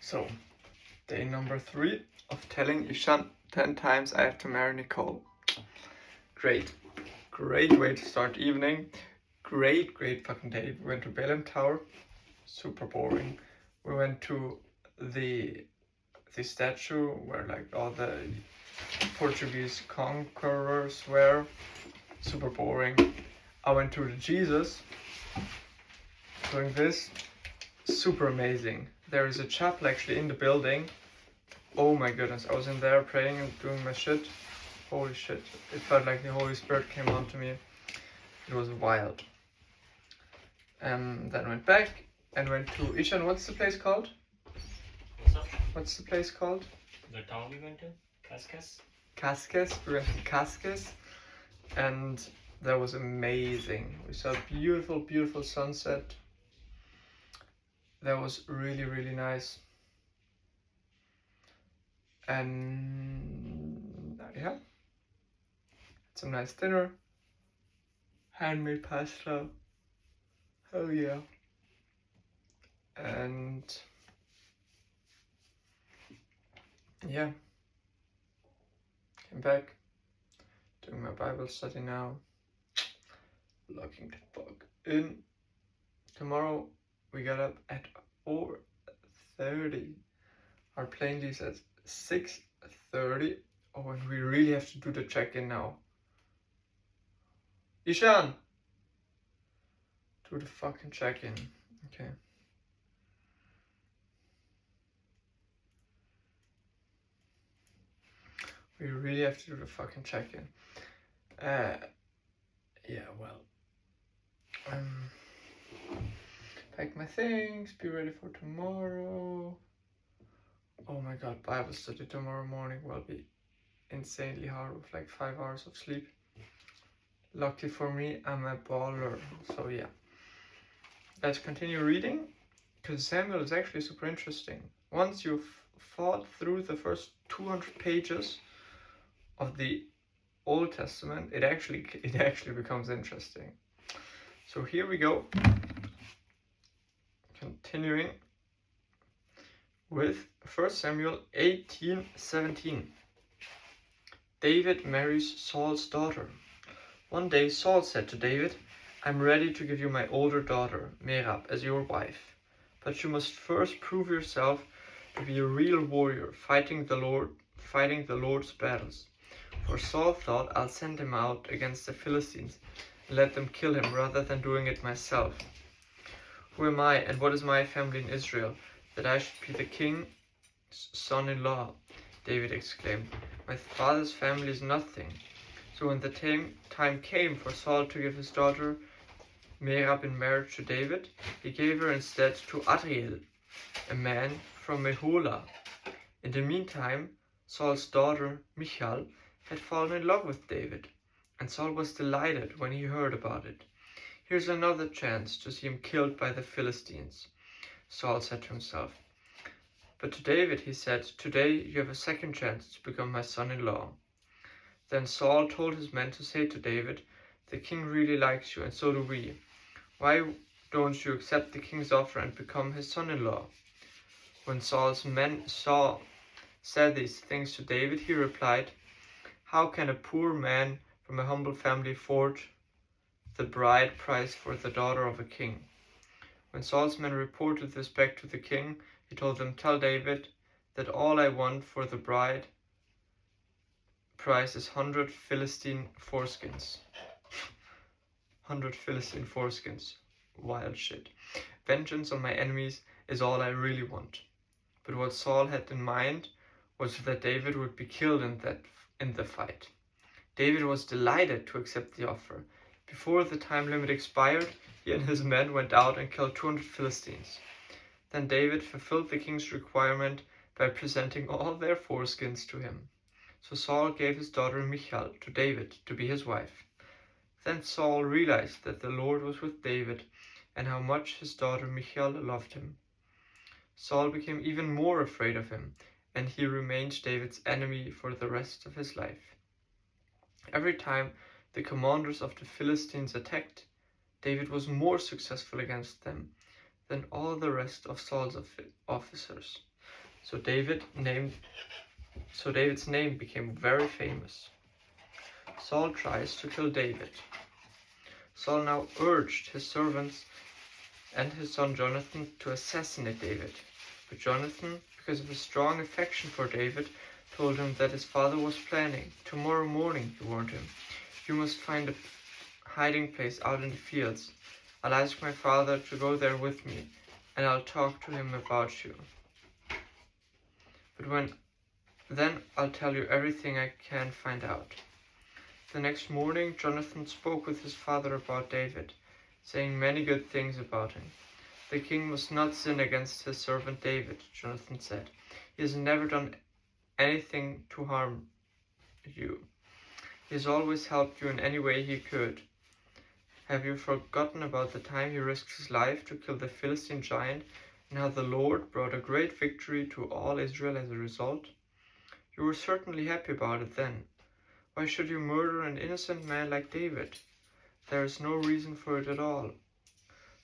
So, day number 3 of telling Ishan 10 times I have to marry Nicole. Great way to start the evening. Great fucking day. We went to Balaam Tower, super boring. We went to the statue where like all the Portuguese conquerors were, super boring. I went to the Jesus, doing this, super amazing. There is a chapel actually in the building. Oh my goodness, I was in there praying and doing my shit. Holy shit, it felt like the Holy Spirit came onto me. It was wild. Then went back and went to Ishan. What's the place called? What's up? What's the place called? The town we went to? Cascas? Cascas. We went to Cascas and that was amazing. We saw a beautiful sunset. That was really nice. And yeah, some nice dinner, handmade pasta, oh yeah, and yeah, came back, doing my Bible study now, locking the fuck in. Tomorrow we got up at 4:30. Our plane leaves at 6:30. Oh, and we really have to do the check-in now. Ishan! Do the fucking check-in. Okay. We really have to do the fucking check-in. Yeah, well. Pack my things, be ready for tomorrow. Oh my god, Bible study tomorrow morning will be insanely hard with like 5 hours of sleep. Lucky for me, I'm a baller. So yeah. Let's continue reading, because Samuel is actually super interesting. Once you've fought through the first 200 pages of the Old Testament, it actually becomes interesting. So here we go. Continuing with 1 Samuel 18:17. David marries Saul's daughter. One day Saul said to David, "I'm ready to give you my older daughter, Merab, as your wife. But you must first prove yourself to be a real warrior, fighting the Lord's battles." For Saul thought, "I'll send him out against the Philistines and let them kill him rather than doing it myself. Who am I and what is my family in Israel, that I should be the king's son-in-law?" David exclaimed. "My father's family is nothing." So when the time came for Saul to give his daughter Merab in marriage to David, he gave her instead to Adriel, a man from Meholah. In the meantime, Saul's daughter Michal had fallen in love with David, and Saul was delighted when he heard about it. "Here's another chance to see him killed by the Philistines," Saul said to himself. But to David he said, "Today you have a second chance to become my son-in-law." Then Saul told his men to say to David, "The king really likes you, and so do we. Why don't you accept the king's offer and become his son-in-law?" When Saul's men said these things to David, he replied, "How can a poor man from a humble family afford the bride price for the daughter of a king?" When Saul's men reported this back to the king, he told them, "Tell David that all I want for the bride price is 100 Philistine foreskins." 100 Philistine foreskins. Wild shit. "Vengeance on my enemies is all I really want." But what Saul had in mind was that David would be killed in the fight. David was delighted to accept the offer. Before the time limit expired, he and his men went out and killed 200 Philistines. Then David fulfilled the king's requirement by presenting all their foreskins to him. So Saul gave his daughter Michal to David to be his wife. Then Saul realized that the Lord was with David and how much his daughter Michal loved him. Saul became even more afraid of him, and he remained David's enemy for the rest of his life. Every time the commanders of the Philistines attacked, David was more successful against them than all the rest of Saul's officers. So David's name became very famous. Saul tries to kill David. Saul now urged his servants and his son Jonathan to assassinate David. But Jonathan, because of his strong affection for David, told him that his father was planning. Tomorrow morning, he warned him, you must find a hiding place out in the fields. I'll ask my father to go there with me, and I'll talk to him about you. Then I'll tell you everything I can find out. The next morning, Jonathan spoke with his father about David, saying many good things about him. The king must not sin against his servant David, Jonathan said. He has never done anything to harm you. He has always helped you in any way he could. Have you forgotten about the time he risked his life to kill the Philistine giant, and how the Lord brought a great victory to all Israel as a result? You were certainly happy about it then. Why should you murder an innocent man like David? There is no reason for it at all.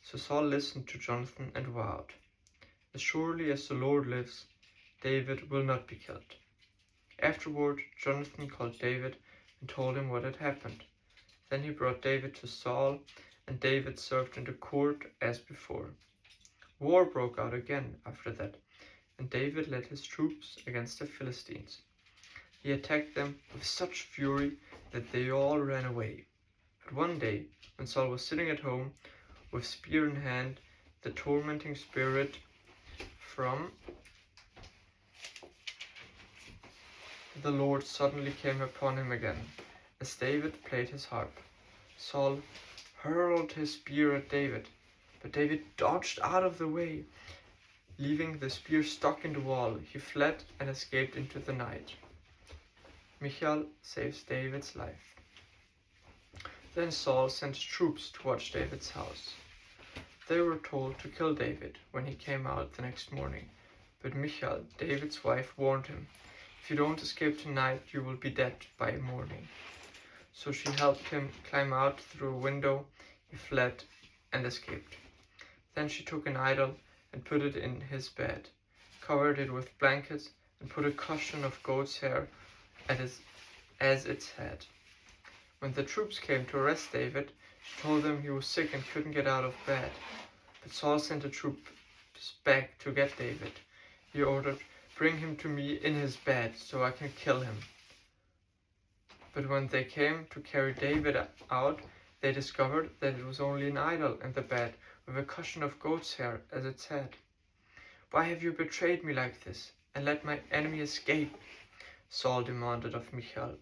So Saul listened to Jonathan and vowed, as surely as the Lord lives, David will not be killed. Afterward, Jonathan called David and told him what had happened. Then he brought David to Saul, and David served in the court as before. War broke out again after that, and David led his troops against the Philistines. He attacked them with such fury that they all ran away. But one day, when Saul was sitting at home, with spear in hand, the tormenting spirit from the Lord suddenly came upon him again, as David played his harp. Saul hurled his spear at David, but David dodged out of the way. Leaving the spear stuck in the wall, he fled and escaped into the night. Michal saves David's life. Then Saul sent troops to watch David's house. They were told to kill David when he came out the next morning, but Michal, David's wife, warned him, if you don't escape tonight, you will be dead by morning. So she helped him climb out through a window. He fled and escaped. Then she took an idol and put it in his bed, covered it with blankets, and put a cushion of goat's hair as its head. When the troops came to arrest David, she told them he was sick and couldn't get out of bed. But Saul sent the troops back to get David. He ordered, bring him to me in his bed so I can kill him. But when they came to carry David out, they discovered that it was only an idol in the bed with a cushion of goat's hair as its head. Why have you betrayed me like this and let my enemy escape? Saul demanded of Michal.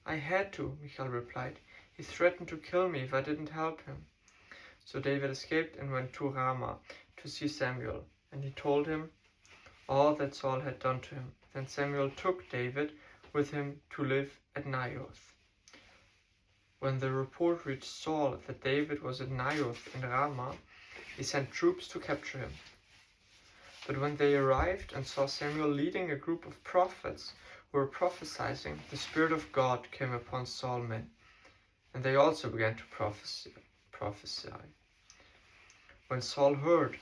I had to, Michal replied. He threatened to kill me if I didn't help him. So David escaped and went to Ramah to see Samuel, and he told him all that Saul had done to him. Then Samuel took David with him to live at Naioth. When the report reached Saul that David was at Naioth in Ramah, he sent troops to capture him. But when they arrived and saw Samuel leading a group of prophets who were prophesying, the Spirit of God came upon Saul's men, and they also began to prophesy. When Saul heard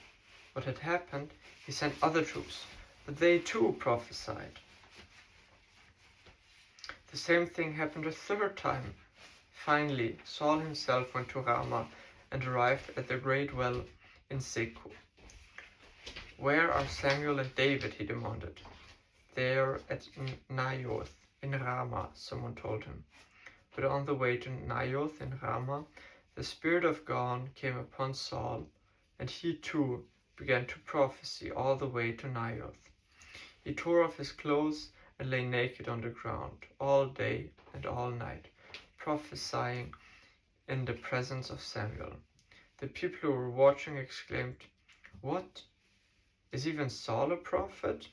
what had happened, he sent other troops, but they too prophesied. The same thing happened a third time. Finally, Saul himself went to Ramah and arrived at the great well in Seku. Where are Samuel and David? He demanded. They are at Naioth in Ramah, someone told him. But on the way to Naioth in Ramah, the Spirit of God came upon Saul, and he too began to prophesy all the way to Naioth. He tore off his clothes and lay naked on the ground all day and all night, prophesying in the presence of Samuel. The people who were watching exclaimed, What? Is even Saul a prophet?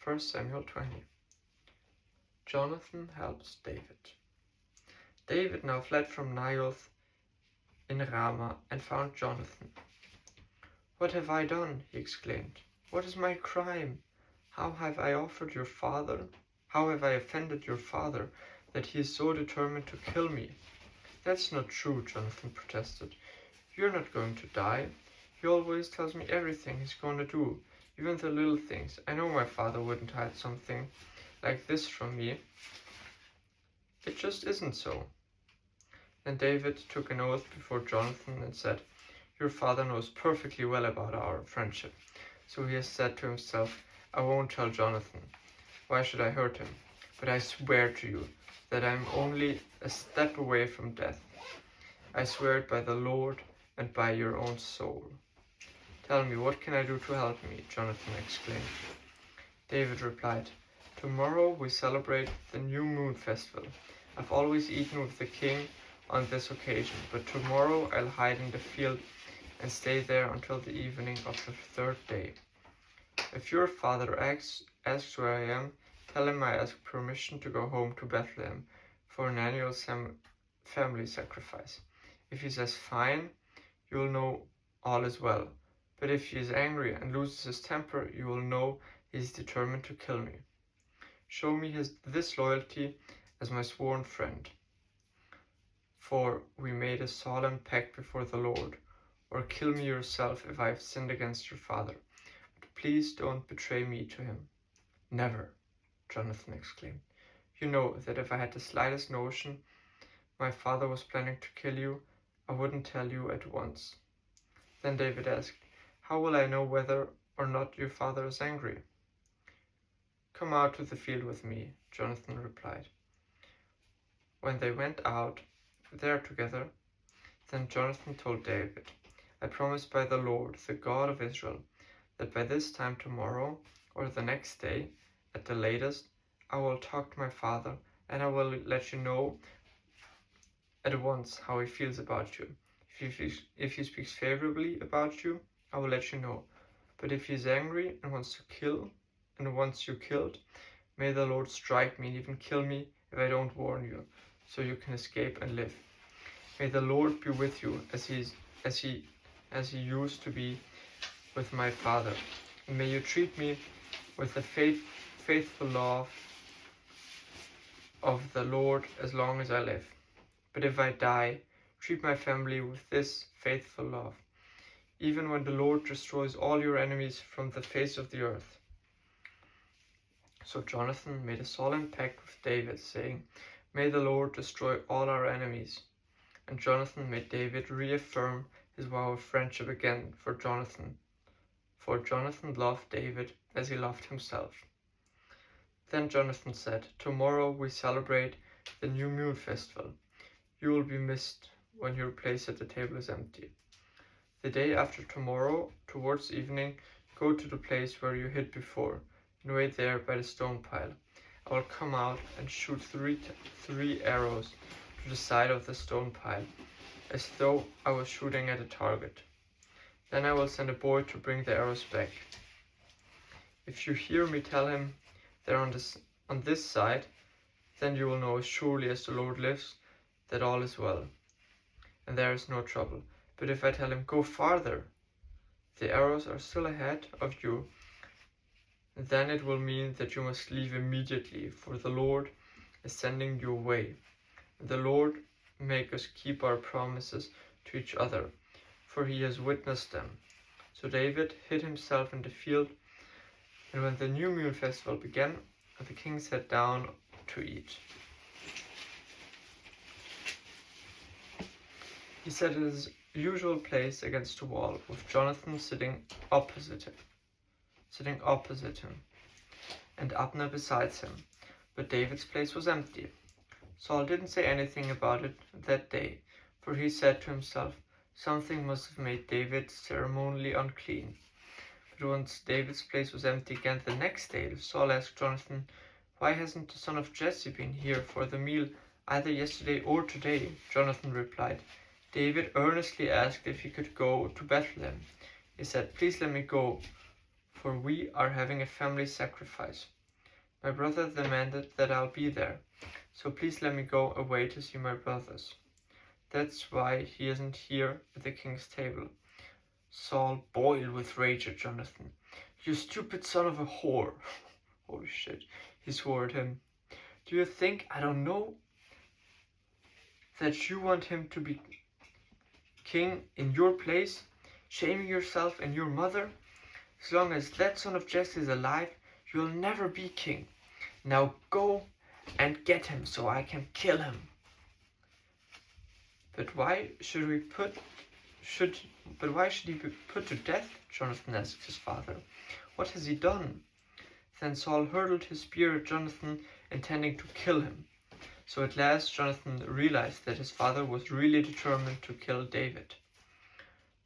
1 Samuel 20. Jonathan helps David. David now fled from Naioth in Ramah and found Jonathan. What have I done? He exclaimed. What is my crime? How have I offended your father that he is so determined to kill me? That's not true, Jonathan protested. You're not going to die. He always tells me everything he's going to do. even the little things. I know my father wouldn't hide something like this from me. It just isn't so." Then David took an oath before Jonathan and said, "Your father knows perfectly well about our friendship, so he has said to himself, 'I won't tell Jonathan. Why should I hurt him? But I swear to you that I am only a step away from death. I swear it by the Lord and by your own soul.'" "Tell me, what can I do to help me?" Jonathan exclaimed. David replied, "Tomorrow we celebrate the New Moon Festival. I've always eaten with the king on this occasion, but tomorrow I'll hide in the field and stay there until the evening of the third day. If your father asks where I am, tell him I ask permission to go home to Bethlehem for an annual family sacrifice. If he says fine, you'll know all is well. But if he is angry and loses his temper, you will know he is determined to kill me. Show me this loyalty as my sworn friend. For we made a solemn pact before the Lord. Or kill me yourself if I have sinned against your father. But please don't betray me to him." "Never," Jonathan exclaimed. "You know that if I had the slightest notion my father was planning to kill you, I wouldn't tell you at once." Then David asked, "How will I know whether or not your father is angry?" "Come out to the field with me," Jonathan replied. When they went out there together, then Jonathan told David, "I promise by the Lord, the God of Israel, that by this time tomorrow or the next day, at the latest, I will talk to my father and I will let you know at once how he feels about you. If he speaks favorably about you, I will let you know. But if he is angry and wants you killed, may the Lord strike me and even kill me if I don't warn you, so you can escape and live. May the Lord be with you as he used to be with my father. And may you treat me with the faithful love of the Lord as long as I live. But if I die, treat my family with this faithful love, even when the Lord destroys all your enemies from the face of the earth." So Jonathan made a solemn pact with David, saying, "May the Lord destroy all our enemies." And Jonathan made David reaffirm his vow of friendship again for Jonathan loved David as he loved himself. Then Jonathan said, "Tomorrow we celebrate the New Moon Festival. You will be missed when your place at the table is empty. The day after tomorrow, towards evening, go to the place where you hid before, and wait there by the stone pile. I will come out and shoot three arrows to the side of the stone pile, as though I was shooting at a target. Then I will send a boy to bring the arrows back. If you hear me tell him they're on this side, then you will know as surely as the Lord lives that all is well, and there is no trouble. But if I tell him, 'Go farther,' the arrows are still ahead of you, then it will mean that you must leave immediately, for the Lord is sending you away. And the Lord make us keep our promises to each other, for he has witnessed them." So David hid himself in the field, and when the New Moon Festival began, the king sat down to eat. He sat at his usual place against the wall, with Jonathan sitting opposite him, and Abner beside him, but David's place was empty. Saul didn't say anything about it that day, for he said to himself, "Something must have made David ceremonially unclean." But once David's place was empty again the next day, Saul asked Jonathan, "Why hasn't the son of Jesse been here for the meal either yesterday or today?" Jonathan replied, "David earnestly asked if he could go to Bethlehem. He said, 'Please let me go, for we are having a family sacrifice.' My brother demanded that I'll be there, so please let me go away to see my brothers. That's why he isn't here at the king's table." Saul boiled with rage at Jonathan. "You stupid son of a whore." Holy shit, he swore at him. "Do you think I don't know that you want him to be king in your place, shaming yourself and your mother? As long as that son of Jesse is alive, you'll never be king. Now go and get him so I can kill him." "But why should he be put to death?" Jonathan asked his father. "What has he done?" Then Saul hurled his spear at Jonathan, intending to kill him. So at last Jonathan realized that his father was really determined to kill David.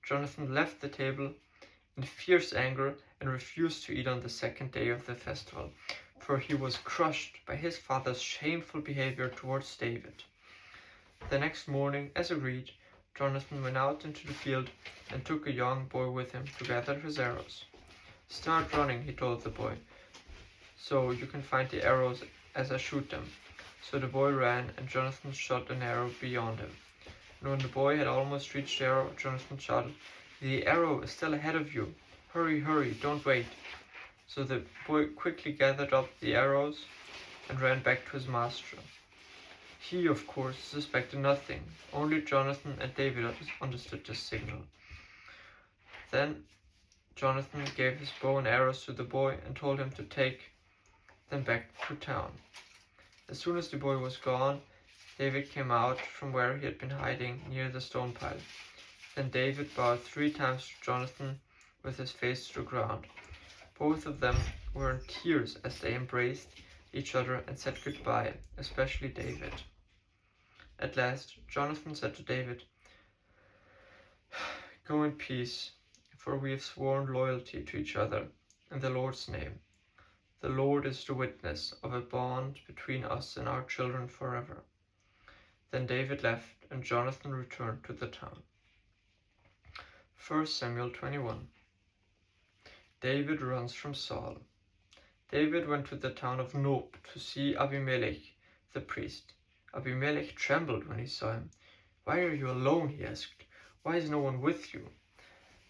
Jonathan left the table in fierce anger and refused to eat on the second day of the festival, for he was crushed by his father's shameful behavior towards David. The next morning, as agreed, Jonathan went out into the field and took a young boy with him to gather his arrows. "Start running," he told the boy, "so you can find the arrows as I shoot them." So the boy ran, and Jonathan shot an arrow beyond him. And when the boy had almost reached the arrow, Jonathan shouted, "The arrow is still ahead of you. Hurry, hurry, don't wait." So the boy quickly gathered up the arrows and ran back to his master. He, of course, suspected nothing. Only Jonathan and David understood this signal. Then Jonathan gave his bow and arrows to the boy and told him to take them back to town. As soon as the boy was gone, David came out from where he had been hiding near the stone pile. Then David bowed 3 times to Jonathan with his face to the ground. Both of them were in tears as they embraced each other and said goodbye, especially David. At last, Jonathan said to David, "Go in peace, for we have sworn loyalty to each other in the Lord's name. The Lord is the witness of a bond between us and our children forever." Then David left, and Jonathan returned to the town. 1 Samuel 21. David runs from Saul. David went to the town of Nob to see Abimelech, the priest. Abimelech trembled when he saw him. "Why are you alone?" he asked. "Why is no one with you?"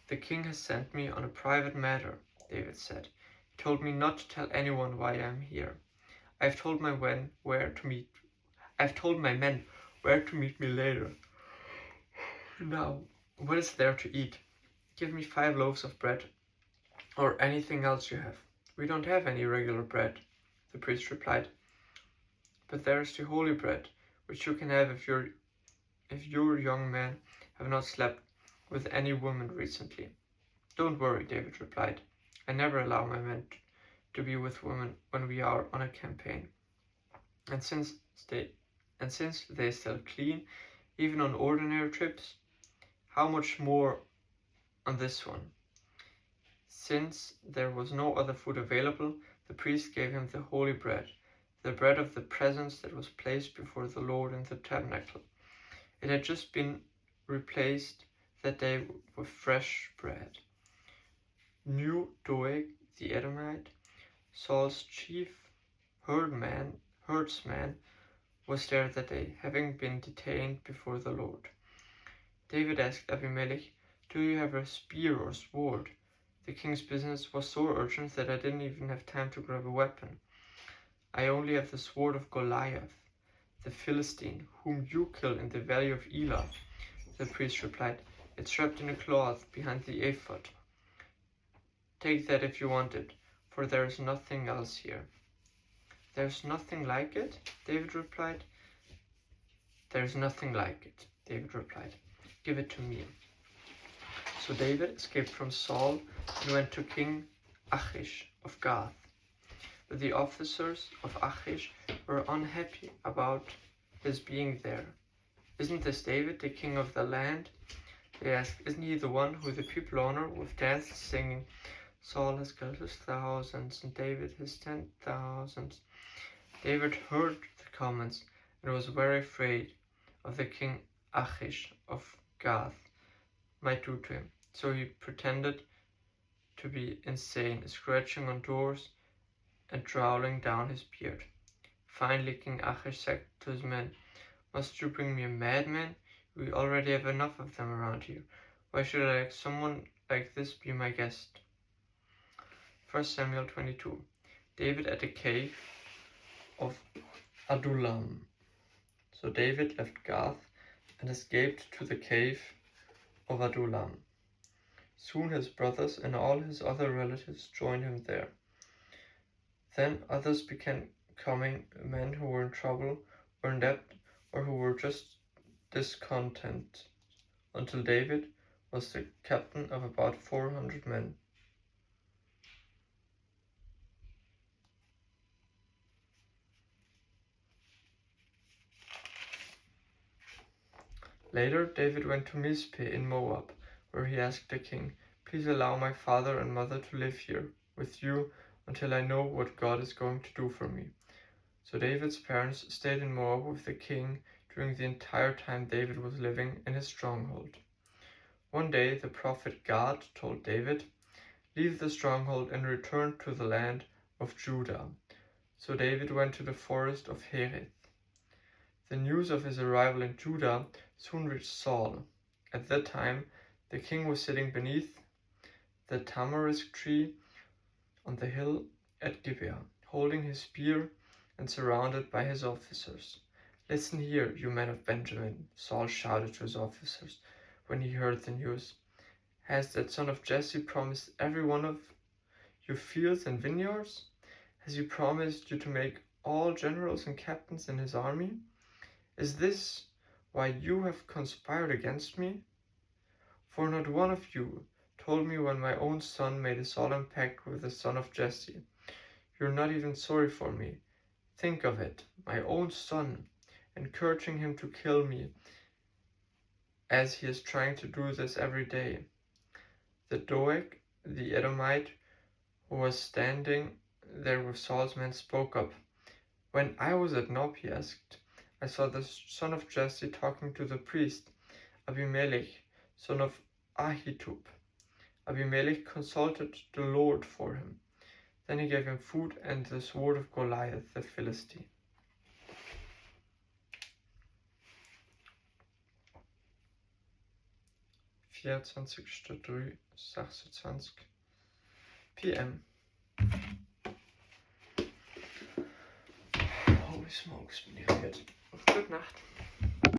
"The king has sent me on a private matter," David said. "He told me not to tell anyone why I am here. I have told my men where to meet me later. Now, what is there to eat? Give me 5 loaves of bread, or anything else you have." "We don't have any regular bread," the priest replied. "But there is the holy bread, which you can have if your young men have not slept with any woman recently." "Don't worry," David replied. "I never allow my men to be with women when we are on a campaign. And since they still clean, even on ordinary trips, how much more on this one?" Since there was no other food available, the priest gave him the holy bread, the bread of the presence that was placed before the Lord in the tabernacle. It had just been replaced that day with fresh bread. New Doeg the Edomite, Saul's chief herdsman, was there that day, having been detained before the Lord. David asked Abimelech, "Do you have a spear or sword?" "The king's business was so urgent that I didn't even have time to grab a weapon. I only have the sword of Goliath, the Philistine, whom you killed in the valley of Elah," the priest replied. "It's wrapped in a cloth behind the ephod. Take that if you want it, for there is nothing else here." "There's nothing like it?" David replied. "There's nothing like it," David replied. "Give it to me." So David escaped from Saul and went to King Achish of Gath. But the officers of Achish were unhappy about his being there. "Isn't this David, the king of the land?" they asked. "Isn't he the one who the people honor with dances, singing, 'Saul has killed his thousands and David his 10,000s'?" David heard the comments and was very afraid of the king Achish of Gath might do to him. So he pretended to be insane, scratching on doors and drawling down his beard. Finally, King Achish said to his men, "Must you bring me a madman? We already have enough of them around here. Why should I let someone like this be my guest?" 1 Samuel 22. David at the cave of Adullam. So David left Gath and escaped to the cave of Adullam. Soon his brothers and all his other relatives joined him there. Then others began coming, men who were in trouble or in debt or who were just discontent, until David was the captain of about 400 men. Later, David went to Mizpeh in Moab, where he asked the king, "Please allow my father and mother to live here with you until I know what God is going to do for me." So David's parents stayed in Moab with the king during the entire time David was living in his stronghold. One day the prophet Gad told David, "Leave the stronghold and return to the land of Judah." So David went to the forest of Hereth. The news of his arrival in Judah soon reached Saul. At that time the king was sitting beneath the tamarisk tree on the hill at Gibeah, holding his spear and surrounded by his officers. "Listen here, you men of Benjamin," Saul shouted to his officers when he heard the news. "Has that son of Jesse promised every one of you fields and vineyards? Has he promised you to make all generals and captains in his army? Is this why you have conspired against me? For not one of you told me when my own son made a solemn pact with the son of Jesse. You're not even sorry for me. Think of it, my own son, encouraging him to kill me, as he is trying to do this every day." The Doeg, the Edomite, who was standing there with Saul's men, spoke up. "When I was at Nob," he asked, "I saw the son of Jesse talking to the priest, Abimelech, son of Ahitub. Abimelech consulted the Lord for him. Then he gave him food and the sword of Goliath the Philistine." PM. Holy smokes, bin irritiert. Gute Nacht.